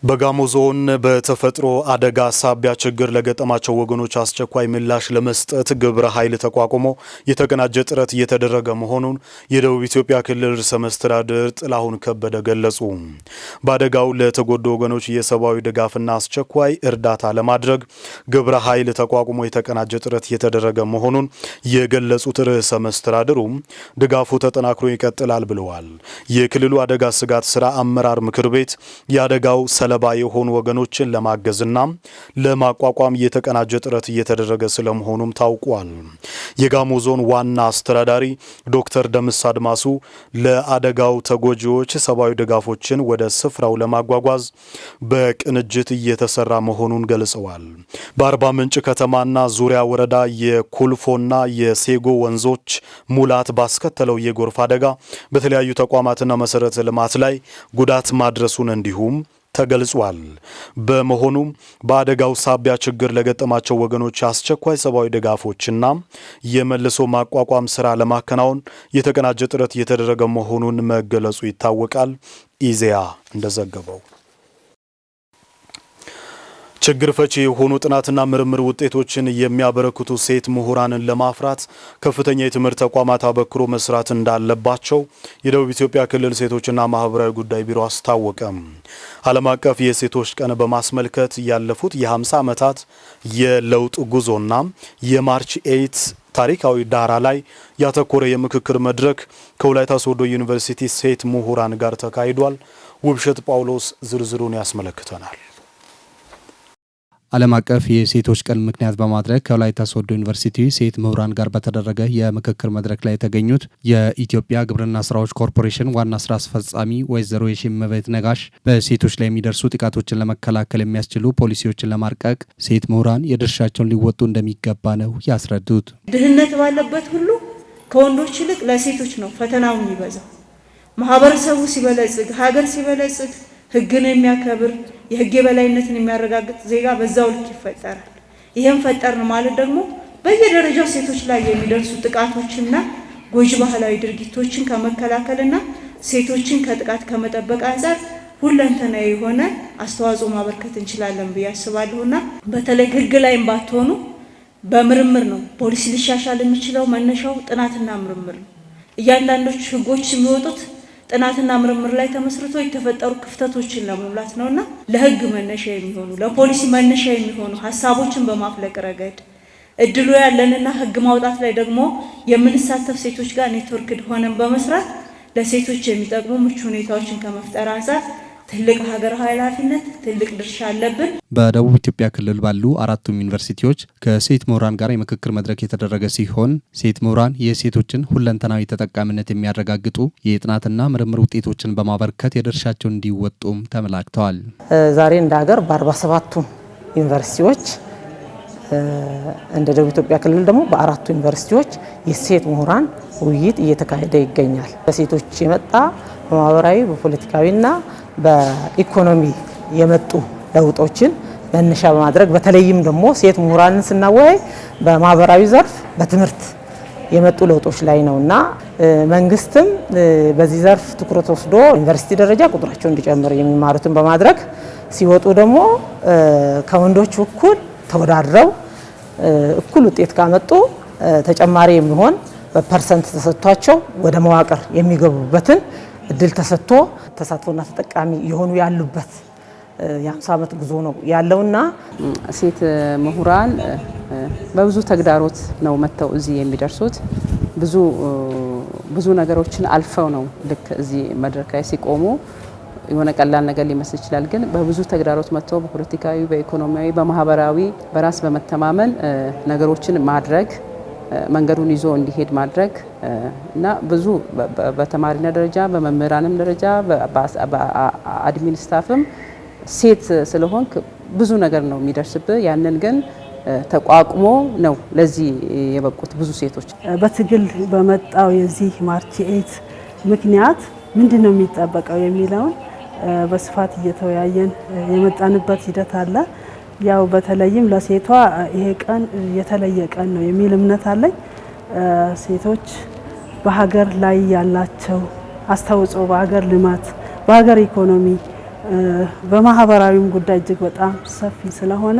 በጋሞ ዞን በተፈጥሮ አደጋ ሳቢያ ችግር ለገጠማቸው ወገኖች አስቸኳይ ምላሽ ለመስጠት ግብረ ኃይል ተቋቁሞ የተቀናጀ ጥረት እየተደረገ መሆኑን የደቡብ ኢትዮጵያ ክልል ርዕሰ መስተዳድር ጥላሁን ከበደ ገለጹ። በአደጋው ለተጎዱ ወገኖች የሰብአዊ ድጋፍና አስቸኳይ እርዳታ ለማድረግ ግብረ ኃይል ተቋቁሞ የተቀናጀ ጥረት እየተደረገ መሆኑን የገለጹት ርዕሰ መስተዳድሩ ድጋፉ ተጠናክሮ ይቀጥላል ብለዋል። የክልሉ አደጋ ስጋት ስራ አመራር ምክር ቤት የአደጋው ሰለባ የሆኑ ወገኖችን ለማገዝና ለማቋቋም የተቀናጀ ጥረት እየተደረገ ስለመሆኑም ታውቋል። የጋሞ ዞን ዋና አስተዳዳሪ ዶክተር ደምስ አድማሱ ለአደጋው ተጎጂዎች ሰብአዊ ድጋፎችን ወደ ስፍራው ለማጓጓዝ በቅንጅት እየተሰራ መሆኑን ገልጸዋል። በአርባ ምንጭ ከተማና ዙሪያ ወረዳ የኩልፎና የሴጎ ወንዞች ሙላት ባስከተለው የጎርፍ አደጋ በተለያዩ ተቋማትና መሰረተ ልማት ላይ ጉዳት ማድረሱን እንዲሁም ተገልጿል። በመሆኑም በአደጋው ሳቢያ ችግር ለገጠማቸው ወገኖች አስቸኳይ ሰብአዊ ድጋፎችና የመልሶ ማቋቋም ስራ ለማከናወን የተቀናጀ ጥረት እየተደረገ መሆኑን መገለጹ ይታወቃል። ኢዜአ እንደዘገበው ችግር ፈቺ የሆኑ ጥናትና ምርምር ውጤቶችን የሚያበረክቱ ሴት ምሁራንን ለማፍራት ከፍተኛ የትምህርት ተቋማት አበክሮ መስራት እንዳለባቸው የደቡብ ኢትዮጵያ ክልል ሴቶችና ማህበራዊ ጉዳይ ቢሮ አስታወቀ። ዓለም አቀፍ የሴቶች ቀን በማስመልከት ያለፉት የ50 ዓመታት የለውጥ ጉዞና የማርች 8 ታሪካዊ ዳራ ላይ ያተኮረ የምክክር መድረክ ከወላይታ ሶዶ ዩኒቨርሲቲ ሴት ምሁራን ጋር ተካሂዷል። ውብሸት ጳውሎስ ዝርዝሩን ያስመለክተናል። ዓለም አቀፍ የሴቶች ቀን ምክንያት በማድረግ ከወላይታ ሶዶ ዩኒቨርሲቲ ሴት ምሁራን ጋር በተደረገ የምክክር መድረክ ላይ የተገኙት የኢትዮጵያ ግብርና ስራዎች ኮርፖሬሽን ዋና ስራ አስፈጻሚ ወይዘሮ የሺመቤት ነጋሽ በሴቶች ላይ የሚደርሱ ጥቃቶችን ለመከላከል የሚያስችሉ ፖሊሲዎችን ለማርቀቅ ሴት ምሁራን የድርሻቸውን ሊወጡ እንደሚገባ ነው ያስረዱት። ድህነት ባለበት ሁሉ ከወንዶች ይልቅ ለሴቶች ነው ፈተናው የሚበዛው። ማህበረሰቡ ሲበለጽግ፣ ሀገር ሲበለጽግ ህግን የሚያከብር የህግ የበላይነትን የሚያረጋግጥ ዜጋ በዛው ልክ ይፈጠራል። ይሄን ፈጠርን ማለት ደግሞ በየደረጃው ሴቶች ላይ የሚደርሱ ጥቃቶችና ጎጂ ባህላዊ ድርጊቶችን ከመከላከልና ሴቶችን ከጥቃት ከመጠበቅ አንፃር ሁለንተናዊ የሆነ አስተዋጽኦ ማበርከት እንችላለን ብዬ አስባለሁና በተለይ ህግ ላይም ባትሆኑ በምርምር ነው ፖሊሲ ሊሻሻል የሚችለው። መነሻው ጥናትና ምርምር ነው። እያንዳንዶች ህጎች የሚወጡት ጥናትና ምርምር ላይ ተመስርቶ የተፈጠሩ ክፍተቶችን ለመሙላት ነውና ለህግ መነሻ የሚሆኑ ለፖሊሲ መነሻ የሚሆኑ ሐሳቦችን በማፍለቅ ረገድ እድሉ ያለንና ህግ ማውጣት ላይ ደግሞ የምንሳተፍ ሴቶች ጋር ኔትወርክ ሆነን በመስራት ለሴቶች የሚጠቅሙ ምቹ ሁኔታዎችን ከመፍጠር አንፃር ትልቅ ሀገር ኃላፊነት ትልቅ ድርሻ አለብን። በደቡብ ኢትዮጵያ ክልል ባሉ አራቱም ዩኒቨርሲቲዎች ከሴት ምሁራን ጋር የምክክር መድረክ የተደረገ ሲሆን ሴት ምሁራን የሴቶችን ሁለንተናዊ ተጠቃሚነት የሚያረጋግጡ የጥናትና ምርምር ውጤቶችን በማበርከት የድርሻቸውን እንዲወጡም ተመላክተዋል። ዛሬ እንደ ሀገር በ47ቱም ዩኒቨርሲቲዎች እንደ ደቡብ ኢትዮጵያ ክልል ደግሞ በአራቱ ዩኒቨርሲቲዎች የሴት ምሁራን ውይይት እየተካሄደ ይገኛል። በሴቶች የመጣ በማህበራዊ በፖለቲካዊና በኢኮኖሚ የመጡ ለውጦችን መነሻ በማድረግ በተለይም ደግሞ ሴት ምሁራንን ስናወያይ በማህበራዊ ዘርፍ በትምህርት የመጡ ለውጦች ላይ ነውና መንግስትም በዚህ ዘርፍ ትኩረት ወስዶ ዩኒቨርሲቲ ደረጃ ቁጥራቸው እንዲጨምር የሚማሩትን በማድረግ ሲወጡ ደግሞ ከወንዶች እኩል ተወዳድረው እኩል ውጤት ካመጡ ተጨማሪ የሚሆን በፐርሰንት ተሰጥቷቸው ወደ መዋቅር የሚገቡበትን እድል ተሰጥቶ ተሳትፎና ተጠቃሚ የሆኑ ያሉበት የ50 ዓመት ጉዞ ነው ያለውና ሴት ምሁራን በብዙ ተግዳሮት ነው መተው እዚህ የሚደርሱት። ብዙ ነገሮችን አልፈው ነው ልክ እዚህ መድረክ ላይ ሲቆሙ የሆነ ቀላል ነገር ሊመስል ይችላል። ግን በብዙ ተግዳሮት መተው በፖለቲካዊ፣ በኢኮኖሚያዊ፣ በማህበራዊ በራስ በመተማመን ነገሮችን ማድረግ መንገዱን ይዞ እንዲሄድ ማድረግ እና ብዙ በተማሪነት ደረጃ በመምህራንም ደረጃ በአድሚን ስታፍም ሴት ስለሆንክ ብዙ ነገር ነው የሚደርስብህ። ያንን ግን ተቋቁሞ ነው ለዚህ የበቁት ብዙ ሴቶች። በትግል በመጣው የዚህ ማርች 8 ምክንያት ምንድነው የሚጠበቀው የሚለውን በስፋት እየተወያየን የመጣንበት ሂደት አለ። ያው በተለይም ለሴቷ ይሄ ቀን የተለየ ቀን ነው የሚል እምነት አለኝ። ሴቶች በሀገር ላይ ያላቸው አስተዋጽኦ በሀገር ልማት፣ በሀገር ኢኮኖሚ፣ በማህበራዊም ጉዳይ እጅግ በጣም ሰፊ ስለሆነ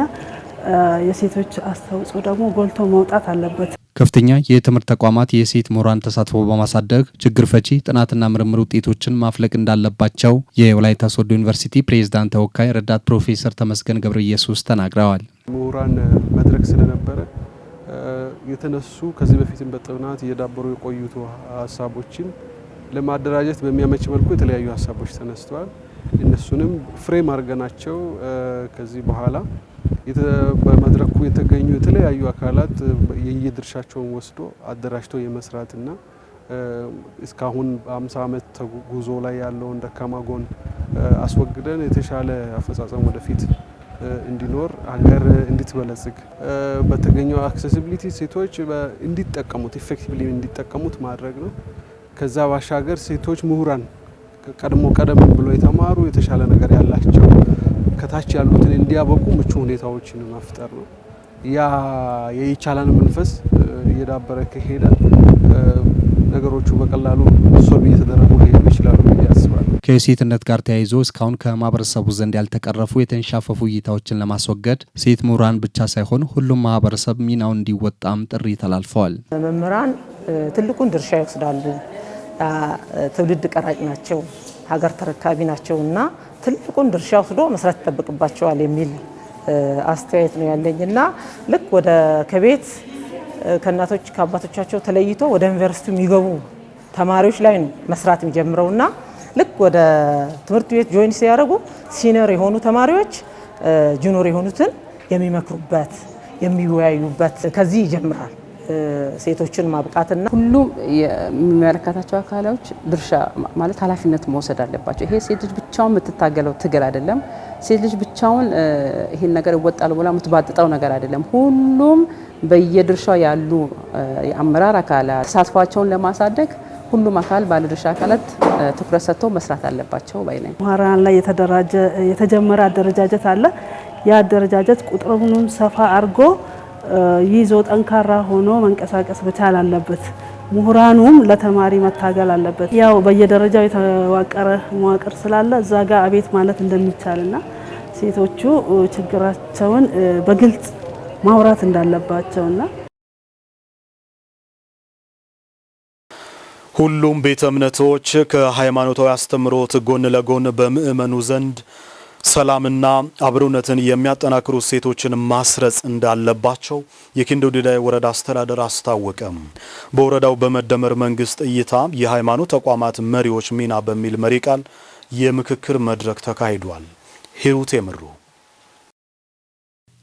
የሴቶች አስተዋጽኦ ደግሞ ጎልቶ መውጣት አለበት። ከፍተኛ የትምህርት ተቋማት የሴት ምሁራን ተሳትፎ በማሳደግ ችግር ፈቺ ጥናትና ምርምር ውጤቶችን ማፍለቅ እንዳለባቸው የወላይታ ሶዶ ዩኒቨርሲቲ ፕሬዝዳንት ተወካይ ረዳት ፕሮፌሰር ተመስገን ገብረ ኢየሱስ ተናግረዋል። ምሁራን መድረክ ስለነበረ የተነሱ ከዚህ በፊትም በጥናት እየዳበሩ የቆዩት ሀሳቦችን ለማደራጀት በሚያመች መልኩ የተለያዩ ሀሳቦች ተነስተዋል። እነሱንም ፍሬም አድርገናቸው ከዚህ በኋላ በመድረኩ የተገኙ የተለያዩ አካላት የየድርሻቸውን ወስዶ አደራጅቶ የመስራትና እስካሁን በ50 ዓመት ጉዞ ላይ ያለውን ደካማ ጎን አስወግደን የተሻለ አፈጻጸም ወደፊት እንዲኖር ሀገር እንድትበለጽግ በተገኘው አክሴሲቢሊቲ ሴቶች እንዲጠቀሙት ኢፌክቲቭሊ እንዲጠቀሙት ማድረግ ነው። ከዛ ባሻገር ሴቶች ምሁራን ቀደም ብሎ የተማሩ የተሻለ ነገር ያላቸው ከታች ያሉትን እንዲያበቁ ምቹ ሁኔታዎችን መፍጠር ነው። ያ የይቻላል መንፈስ እየዳበረ ከሄደ ነገሮቹ በቀላሉ ሶልቭ እየተደረጉ ሊሄዱ ይችላሉ ብዬ አስባለሁ። ከሴትነት ጋር ተያይዞ እስካሁን ከማህበረሰቡ ዘንድ ያልተቀረፉ የተንሻፈፉ እይታዎችን ለማስወገድ ሴት ምሁራን ብቻ ሳይሆን ሁሉም ማህበረሰብ ሚናውን እንዲወጣም ጥሪ ተላልፈዋል። መምህራን ትልቁን ድርሻ ይወስዳሉ። ትውልድ ቀራጭ ናቸው፣ ሀገር ተረካቢ ናቸውና ትልቁን ድርሻ ወስዶ መስራት ይጠበቅባቸዋል የሚል አስተያየት ነው ያለኝና ልክ ወደ ከቤት ከእናቶች ከአባቶቻቸው ተለይቶ ወደ ዩኒቨርሲቲ የሚገቡ ተማሪዎች ላይ ነው መስራት የሚጀምረውና ልክ ወደ ትምህርት ቤት ጆይን ሲያደርጉ ሲኒየር የሆኑ ተማሪዎች ጁኒየር የሆኑትን የሚመክሩበት የሚወያዩበት ከዚህ ይጀምራል። ሴቶችን ማብቃትና ሁሉም የሚመለከታቸው አካሎች ድርሻ ማለት ኃላፊነት መውሰድ አለባቸው። ይሄ ሴት ልጅ ብቻውን የምትታገለው ትግል አይደለም። ሴት ልጅ ብቻውን ይሄን ነገር ይወጣል ብላ የምትባጥጠው ነገር አይደለም። ሁሉም በየድርሻው ያሉ የአመራር አካላት ተሳትፏቸውን ለማሳደግ ሁሉም አካል ባለድርሻ አካላት ትኩረት ሰጥተው መስራት አለባቸው ባይ ነኝ። ምሁራን ላይ የተጀመረ አደረጃጀት አለ። ያ አደረጃጀት ቁጥሩንም ሰፋ አድርጎ ይዞ ጠንካራ ሆኖ መንቀሳቀስ መቻል አለበት። ምሁራኑም ለተማሪ መታገል አለበት። ያው በየደረጃው የተዋቀረ መዋቅር ስላለ እዛ ጋር አቤት ማለት እንደሚቻልና ሴቶቹ ችግራቸውን በግልጽ ማውራት እንዳለባቸውና ሁሉም ቤተ እምነቶች ከሃይማኖታዊ አስተምህሮት ጎን ለጎን በምእመኑ ዘንድ ሰላምና አብሮነትን የሚያጠናክሩ ሴቶችን ማስረጽ እንዳለባቸው የኪንዶ ዲዳይ ወረዳ አስተዳደር አስታወቀ። በወረዳው በመደመር መንግስት እይታ የሃይማኖት ተቋማት መሪዎች ሚና በሚል መሪ ቃል የምክክር መድረክ ተካሂዷል። ሂሩት የምሩ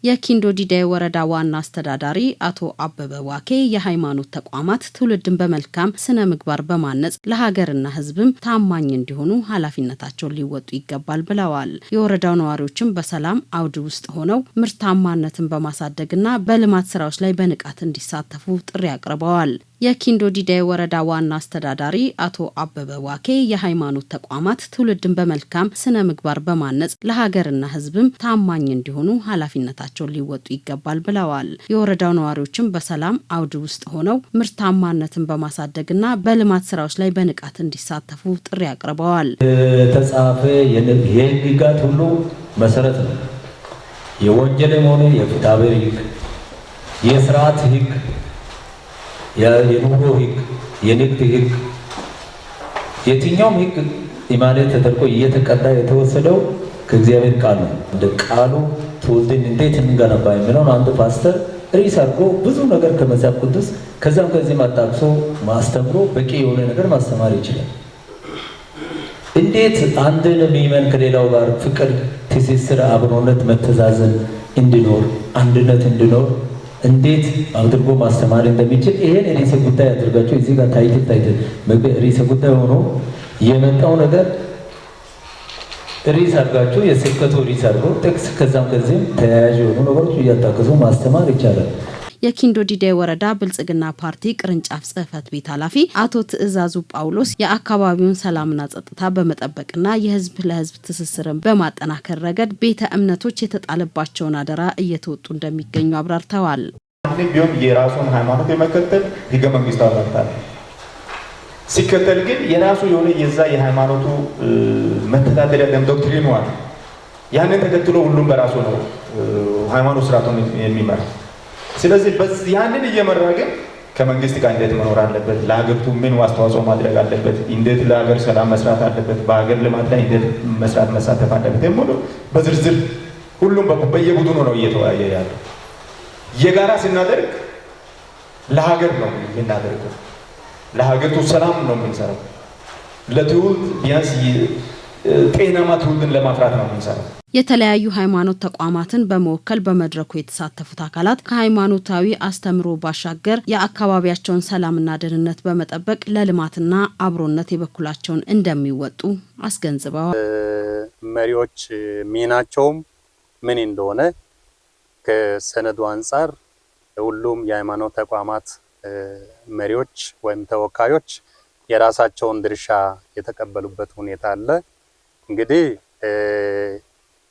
የኪንዶ ዲዳይ ወረዳ ዋና አስተዳዳሪ አቶ አበበ ዋኬ የሃይማኖት ተቋማት ትውልድን በመልካም ስነ ምግባር በማነጽ ለሀገርና ሕዝብም ታማኝ እንዲሆኑ ኃላፊነታቸውን ሊወጡ ይገባል ብለዋል። የወረዳው ነዋሪዎችም በሰላም አውድ ውስጥ ሆነው ምርታማነትን በማሳደግና በልማት ስራዎች ላይ በንቃት እንዲሳተፉ ጥሪ አቅርበዋል። የኪንዶ ዲዳይ ወረዳ ዋና አስተዳዳሪ አቶ አበበ ዋኬ የሃይማኖት ተቋማት ትውልድን በመልካም ስነ ምግባር በማነጽ ለሀገርና ሕዝብም ታማኝ እንዲሆኑ ኃላፊነታቸውን ሊወጡ ይገባል ብለዋል። የወረዳው ነዋሪዎችም በሰላም አውድ ውስጥ ሆነው ምርታማነትን በማሳደግና በልማት ስራዎች ላይ በንቃት እንዲሳተፉ ጥሪ አቅርበዋል። የተጻፈ የህግጋት ሁሉ መሰረት ነው። የወንጀልም ሆነ የፍትሐብሔር ህግ፣ የስርዓት ህግ፣ የኑሮ ህግ፣ የንግድ ህግ፣ የትኛውም ህግ ኢማኔት ተደርጎ እየተቀዳ የተወሰደው ከእግዚአብሔር ቃል ነው። እንደ ቃሉ ትውልድን እንዴት እንገነባ የሚለውን አንድ ፓስተር ርዕስ አድርጎ ብዙ ነገር ከመጽሐፍ ቅዱስ ከዛም ከዚህም አጣቅሶ ማስተምሮ በቂ የሆነ ነገር ማስተማር ይችላል። እንዴት አንድን ምእመን ከሌላው ጋር ፍቅር፣ ትስስር፣ አብሮነት፣ መተዛዘን እንዲኖር አንድነት እንዲኖር እንዴት አድርጎ ማስተማር እንደሚችል ይሄን ርዕሰ ጉዳይ አድርጋችሁ እዚህ ጋር ታይትል ርዕሰ ጉዳይ ሆኖ የመጣው ነገር ርዕስ አድርጋችሁ የስብከቱ ርዕስ አድርጎ ጥቅስ ከዛም ከዚህም ተያያዥ የሆኑ ነገሮች እያጣቀሱ ማስተማር ይቻላል። የኪንዶ ዲዳይ ወረዳ ብልጽግና ፓርቲ ቅርንጫፍ ጽህፈት ቤት ኃላፊ አቶ ትዕዛዙ ጳውሎስ የአካባቢውን ሰላምና ጸጥታ በመጠበቅና የህዝብ ለህዝብ ትስስርን በማጠናከር ረገድ ቤተ እምነቶች የተጣለባቸውን አደራ እየተወጡ እንደሚገኙ አብራርተዋል። ቢሆን የራሱን ሃይማኖት የመከተል ህገ መንግስታዊ መብት አለ። ሲከተል ግን የራሱ የሆነ የዛ የሃይማኖቱ መተዳደሪያ ደንብ ዶክትሪኑ አለ። ያንን ተከትሎ ሁሉም በራሱ ነው ሃይማኖት ስርዓቱን የሚመራ። ስለዚህ ያንን እየመራ ግን ከመንግስት ጋር እንዴት መኖር አለበት፣ ለሀገሪቱ ምን አስተዋጽኦ ማድረግ አለበት፣ እንዴት ለሀገር ሰላም መስራት አለበት፣ በሀገር ልማት ላይ እንዴት መስራት መሳተፍ አለበት የሚሉ በዝርዝር ሁሉም በየቡድኑ ነው እየተወያየ ያለው። የጋራ ስናደርግ ለሀገር ነው የምናደርገው፣ ለሀገሪቱ ሰላም ነው የምንሰራው፣ ለትውልድ ቢያንስ ጤናማ ትውልድን ለማፍራት ነው የምንሰራው። የተለያዩ ሃይማኖት ተቋማትን በመወከል በመድረኩ የተሳተፉት አካላት ከሃይማኖታዊ አስተምሮ ባሻገር የአካባቢያቸውን ሰላምና ደህንነት በመጠበቅ ለልማትና አብሮነት የበኩላቸውን እንደሚወጡ አስገንዝበዋል። መሪዎች ሚናቸውም ምን እንደሆነ ከሰነዱ አንጻር ሁሉም የሃይማኖት ተቋማት መሪዎች ወይም ተወካዮች የራሳቸውን ድርሻ የተቀበሉበት ሁኔታ አለ። እንግዲህ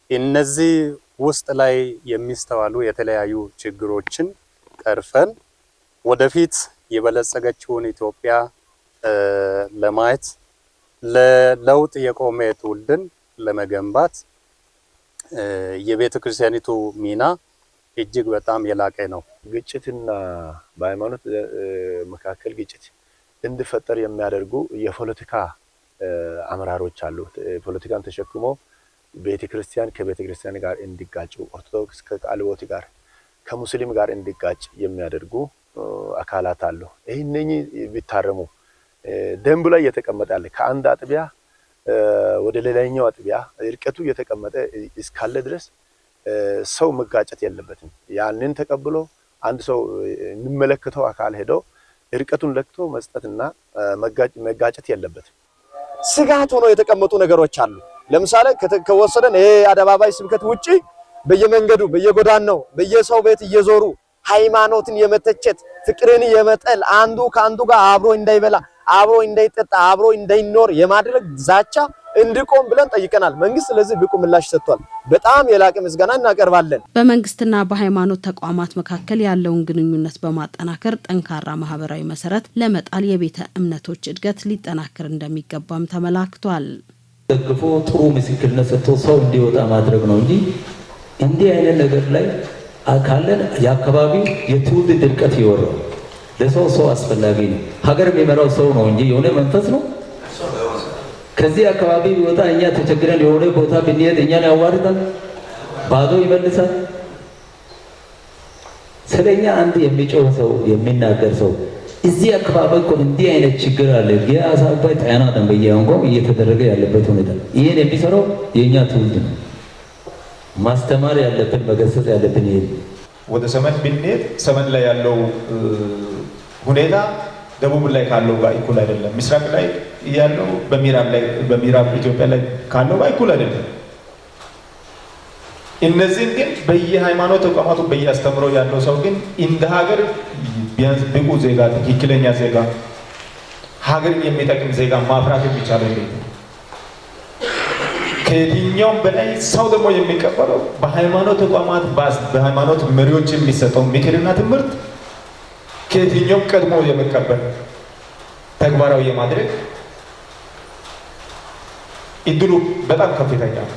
እነዚህ ውስጥ ላይ የሚስተዋሉ የተለያዩ ችግሮችን ቀርፈን ወደፊት የበለጸገችውን ኢትዮጵያ ለማየት ለለውጥ የቆመ ትውልድን ለመገንባት የቤተ ክርስቲያኒቱ ሚና እጅግ በጣም የላቀ ነው። ግጭትና በሃይማኖት መካከል ግጭት እንዲፈጠር የሚያደርጉ የፖለቲካ አመራሮች አሉ። ፖለቲካን ተሸክሞ ቤተክርስቲያን ከቤተክርስቲያን ጋር እንዲጋጩ፣ ኦርቶዶክስ ከቃልቦት ጋር ከሙስሊም ጋር እንዲጋጭ የሚያደርጉ አካላት አሉ። እነኚህ ቢታረሙ ደንቡ ላይ የተቀመጠ አለ። ከአንድ አጥቢያ ወደ ሌላኛው አጥቢያ እርቀቱ የተቀመጠ እስካለ ድረስ ሰው መጋጨት የለበትም። ያንን ተቀብሎ አንድ ሰው የሚመለከተው አካል ሄዶ እርቀቱን ለክቶ መስጠትና መጋጨት የለበትም። ስጋት ሆኖ የተቀመጡ ነገሮች አሉ። ለምሳሌ ከወሰደን ይሄ አደባባይ ስብከት ውጪ በየመንገዱ በየጎዳናው በየሰው ቤት እየዞሩ ሃይማኖትን የመተቸት ፍቅርን የመጠል አንዱ ከአንዱ ጋር አብሮ እንዳይበላ አብሮ እንዳይጠጣ አብሮ እንዳይኖር የማድረግ ዛቻ እንዲቆም ብለን ጠይቀናል። መንግስት ለዚህ ብቁ ምላሽ ሰጥቷል። በጣም የላቀ ምስጋና እናቀርባለን። በመንግስትና በሃይማኖት ተቋማት መካከል ያለውን ግንኙነት በማጠናከር ጠንካራ ማህበራዊ መሰረት ለመጣል የቤተ እምነቶች እድገት ሊጠናከር እንደሚገባም ተመላክቷል። ደግፎ ጥሩ ምስክርነት ሰጥቶ ሰው እንዲወጣ ማድረግ ነው እንጂ እንዲህ አይነት ነገር ላይ አካለን የአካባቢው የትውልድ ድርቀት ይወራል። ለሰው አስፈላጊ ነው። ሀገር የሚመራው ሰው ነው እንጂ የሆነ መንፈስ ነው። ከዚህ አካባቢ ቢወጣ እኛ ተቸግረን የሆነ ቦታ ብንሄድ እኛን ያዋርዳል፣ ባዶ ይመልሳል። ስለኛ አንድ የሚጮህ ሰው የሚናገር ሰው እዚህ አካባቢ እኮ እንዲህ አይነት ችግር አለ የአሳባይ ጣና ደንበያው እንኳን እየተደረገ ያለበት ሁኔታ ይሄን የሚሰራው የኛ ትውልድ ነው። ማስተማር ያለብን መገሰጽ ያለብን ይሄ ወደ ሰመን ብንሄድ ሰመን ላይ ያለው ሁኔታ ደቡብ ላይ ካለው ጋር እኩል አይደለም። ምስራቅ ላይ ያለው በምዕራብ ኢትዮጵያ ላይ ካለው ጋር እኩል አይደለም። እነዚህን ግን በየሃይማኖት ተቋማቱ በየአስተምረው ያለው ሰው ግን እንደ ሀገር ቢያንስ ብቁ ዜጋ፣ ትክክለኛ ዜጋ፣ ሀገርን የሚጠቅም ዜጋ ማፍራት የሚቻለው እንዴት ነው? ከየትኛውም በላይ ሰው ደግሞ የሚቀበለው በሃይማኖት ተቋማት በሃይማኖት መሪዎች የሚሰጠው ምክርና ትምህርት ከየትኛውም ቀድሞ የመቀበል ተግባራዊ የማድረግ እድሉ በጣም ከፍተኛ ነው።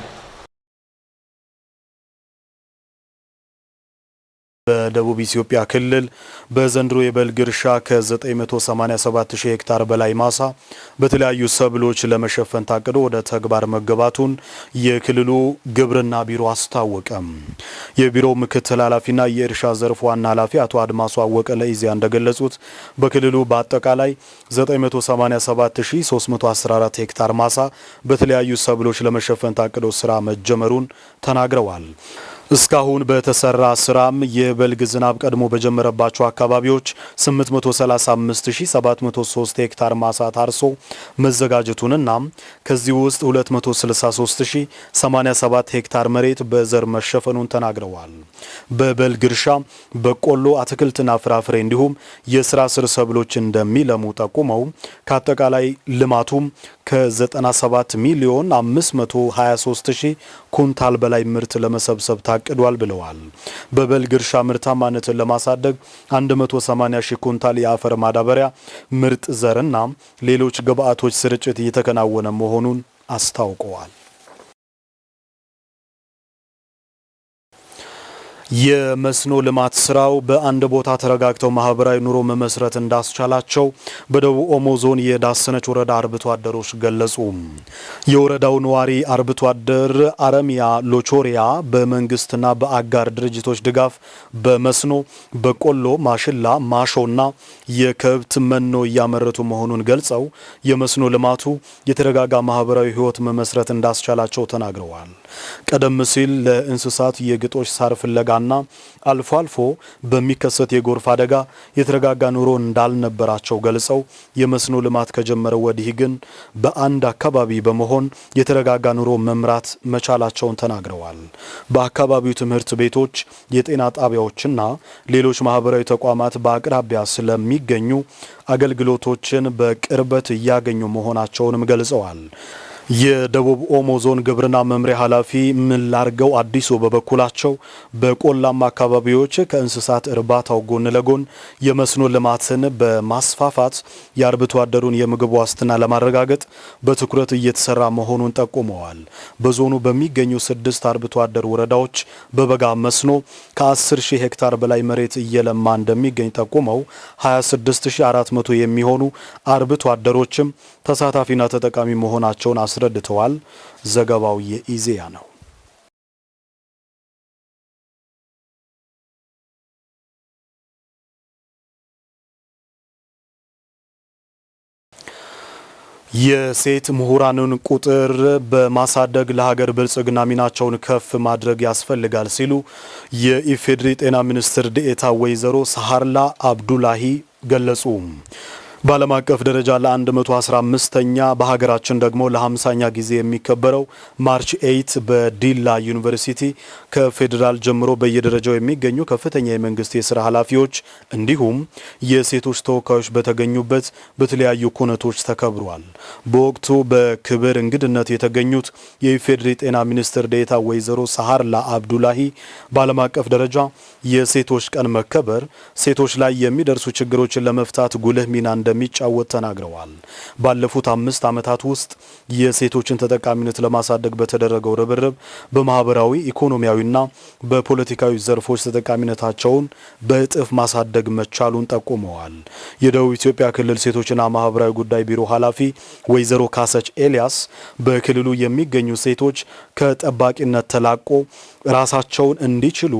በደቡብ ኢትዮጵያ ክልል በዘንድሮ የበልግ እርሻ ከ987 ሺህ ሄክታር በላይ ማሳ በተለያዩ ሰብሎች ለመሸፈን ታቅዶ ወደ ተግባር መገባቱን የክልሉ ግብርና ቢሮ አስታወቀ። የቢሮው ምክትል ኃላፊና የእርሻ ዘርፍ ዋና ኃላፊ አቶ አድማሱ አወቀ ለኢዜአ እንደገለጹት በክልሉ በአጠቃላይ 987,314 ሄክታር ማሳ በተለያዩ ሰብሎች ለመሸፈን ታቅዶ ስራ መጀመሩን ተናግረዋል። እስካሁን በተሰራ ስራም የበልግ ዝናብ ቀድሞ በጀመረባቸው አካባቢዎች 835,703 ሄክታር ማሳ ታርሶ መዘጋጀቱንና ከዚህ ውስጥ 263,087 ሄክታር መሬት በዘር መሸፈኑን ተናግረዋል። በበልግ እርሻ በቆሎ፣ አትክልትና ፍራፍሬ እንዲሁም የስራ ስር ሰብሎች እንደሚለሙ ጠቁመው ከአጠቃላይ ልማቱም ከ97,523,000 ኩንታል በላይ ምርት ለመሰብሰብ ታቅዷል ብለዋል። በበልግ እርሻ ምርታማነትን ለማሳደግ 180 ሺህ ኩንታል የአፈር ማዳበሪያ፣ ምርጥ ዘርና ሌሎች ግብዓቶች ስርጭት እየተከናወነ መሆኑን አስታውቀዋል። የመስኖ ልማት ስራው በአንድ ቦታ ተረጋግተው ማህበራዊ ኑሮ መመስረት እንዳስቻላቸው በደቡብ ኦሞ ዞን የዳሰነች ወረዳ አርብቶ አደሮች ገለጹ። የወረዳው ነዋሪ አርብቶ አደር አረሚያ ሎቾሪያ በመንግስትና በአጋር ድርጅቶች ድጋፍ በመስኖ በቆሎ፣ ማሽላ፣ ማሾና የከብት መኖ እያመረቱ መሆኑን ገልጸው የመስኖ ልማቱ የተረጋጋ ማህበራዊ ህይወት መመስረት እንዳስቻላቸው ተናግረዋል። ቀደም ሲል ለእንስሳት የግጦሽ ሳር ፍለጋና አልፎ አልፎ በሚከሰት የጎርፍ አደጋ የተረጋጋ ኑሮ እንዳልነበራቸው ገልጸው የመስኖ ልማት ከጀመረ ወዲህ ግን በአንድ አካባቢ በመሆን የተረጋጋ ኑሮ መምራት መቻላቸውን ተናግረዋል። በአካባቢው ትምህርት ቤቶች፣ የጤና ጣቢያዎችና ሌሎች ማህበራዊ ተቋማት በአቅራቢያ ስለሚገኙ አገልግሎቶችን በቅርበት እያገኙ መሆናቸውንም ገልጸዋል። የደቡብ ኦሞ ዞን ግብርና መምሪያ ኃላፊ ምላርገው አዲሱ በበኩላቸው በቆላማ አካባቢዎች ከእንስሳት እርባታው ጎን ለጎን የመስኖ ልማትን በማስፋፋት የአርብቶ አደሩን የምግብ ዋስትና ለማረጋገጥ በትኩረት እየተሰራ መሆኑን ጠቁመዋል። በዞኑ በሚገኙ 6 አርብቶ አደር ወረዳዎች በበጋ መስኖ ከ10 ሺህ ሄክታር በላይ መሬት እየለማ እንደሚገኝ ጠቁመው 26400 የሚሆኑ አርብቶ አደሮችም ተሳታፊና ተጠቃሚ መሆናቸውን አስረድተዋል። ዘገባው የኢዜአ ነው። የሴት ምሁራንን ቁጥር በማሳደግ ለሀገር ብልጽግና ሚናቸውን ከፍ ማድረግ ያስፈልጋል ሲሉ የኢፌዴሪ ጤና ሚኒስትር ዴኤታ ወይዘሮ ሳሃርላ አብዱላሂ ገለጹ። በዓለም አቀፍ ደረጃ ለ115ኛ በሀገራችን ደግሞ ለ50ኛ ጊዜ የሚከበረው ማርች 8 በዲላ ዩኒቨርሲቲ ከፌዴራል ጀምሮ በየደረጃው የሚገኙ ከፍተኛ የመንግስት የስራ ኃላፊዎች እንዲሁም የሴቶች ተወካዮች በተገኙበት በተለያዩ ኩነቶች ተከብሯል። በወቅቱ በክብር እንግድነት የተገኙት የኢፌዴሪ ጤና ሚኒስትር ዴኤታ ወይዘሮ ሳሃርላ አብዱላሂ በዓለም አቀፍ ደረጃ የሴቶች ቀን መከበር ሴቶች ላይ የሚደርሱ ችግሮችን ለመፍታት ጉልህ ሚና እንደሚጫወት ተናግረዋል። ባለፉት 5 ዓመታት ውስጥ የሴቶችን ተጠቃሚነት ለማሳደግ በተደረገው ርብርብ በማህበራዊ ኢኮኖሚያዊና በፖለቲካዊ ዘርፎች ተጠቃሚነታቸውን በእጥፍ ማሳደግ መቻሉን ጠቁመዋል። የደቡብ ኢትዮጵያ ክልል ሴቶችና ማህበራዊ ጉዳይ ቢሮ ኃላፊ ወይዘሮ ካሰች ኤልያስ በክልሉ የሚገኙ ሴቶች ከጠባቂነት ተላቆ ራሳቸውን እንዲችሉ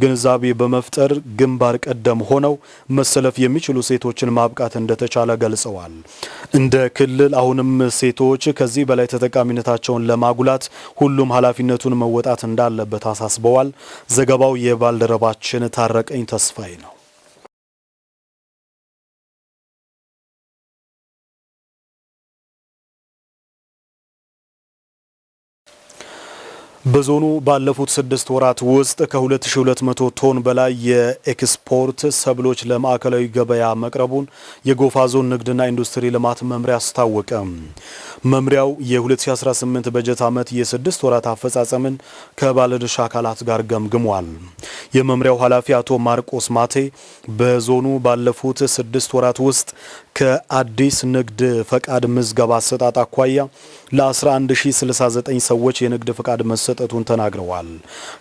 ግንዛቤ በመፍጠር ግንባር ቀደም ሆነው መሰለፍ የሚችሉ ሴቶችን ማብቃት እንደተቻለ ገልጸዋል። እንደ ክልል አሁንም ሴቶች ከዚህ በላይ ተጠቃሚነታቸውን ለማጉላት ሁሉም ኃላፊነቱን መወጣት እንዳለበት አሳስበዋል። ዘገባው የባልደረባችን ታረቀኝ ተስፋዬ ነው። በዞኑ ባለፉት 6 ወራት ውስጥ ከ2200 ቶን በላይ የኤክስፖርት ሰብሎች ለማዕከላዊ ገበያ መቅረቡን የጎፋ ዞን ንግድና ኢንዱስትሪ ልማት መምሪያ አስታወቀ። መምሪያው የ2018 በጀት ዓመት የ6 ወራት አፈጻጸምን ከባለድርሻ አካላት ጋር ገምግሟል። የመምሪያው ኃላፊ አቶ ማርቆስ ማቴ በዞኑ ባለፉት 6 ወራት ውስጥ ከአዲስ ንግድ ፈቃድ ምዝገባ አሰጣጥ አኳያ ለ11069 ሰዎች የንግድ ፈቃድ መሰጠቱን ተናግረዋል።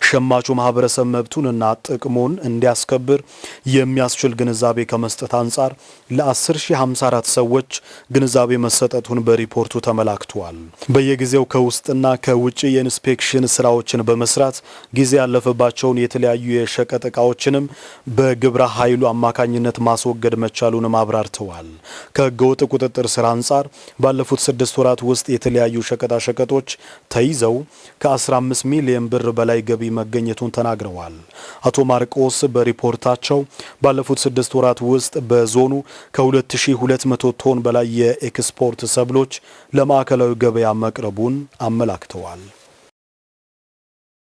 ሸማቹ ማህበረሰብ መብቱንና ጥቅሙን እንዲያስከብር የሚያስችል ግንዛቤ ከመስጠት አንጻር ለ10054 ሰዎች ግንዛቤ መሰጠቱን በሪፖርቱ ተመላክቷል። በየጊዜው ከውስጥና ከውጭ የኢንስፔክሽን ስራዎችን በመስራት ጊዜ ያለፈባቸውን የተለያዩ የሸቀጥ ዕቃዎችንም በግብረ ኃይሉ አማካኝነት ማስወገድ መቻሉንም አብራርተዋል። ከህገወጥ ቁጥጥር ስራ አንጻር ባለፉት 6 ወራት ውስጥ የተለያዩ ሸቀጣሸቀጦች ተይዘው ከ15 ሚሊዮን ብር በላይ ገቢ መገኘቱን ተናግረዋል። አቶ ማርቆስ በሪፖርታቸው ባለፉት 6 ወራት ውስጥ በዞኑ ከ2200 ቶን በላይ የኤክስፖርት ሰብሎች ለማዕከላዊ ገበያ መቅረቡን አመላክተዋል።